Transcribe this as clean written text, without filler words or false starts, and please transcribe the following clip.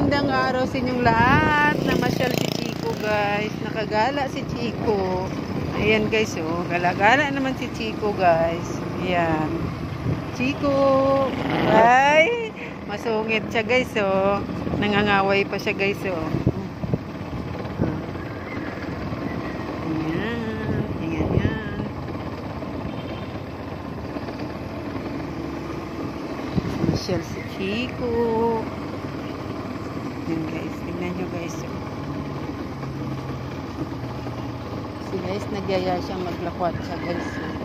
Magandang araw sa inyong lahat. Namasyal si Chico, guys. Nakagala si Chico. Ayan, guys, oh. Gala-gala naman si Chico, guys. Ayan. Chico. Ay, masungit siya, guys, oh. Nangangaway pa siya, guys, oh. Ayan. Ayan, yan. Namasyal si Chico. Yan, guys, tignan nyo, guys. Si guys, nagyaya siya maglakwat siya, guys.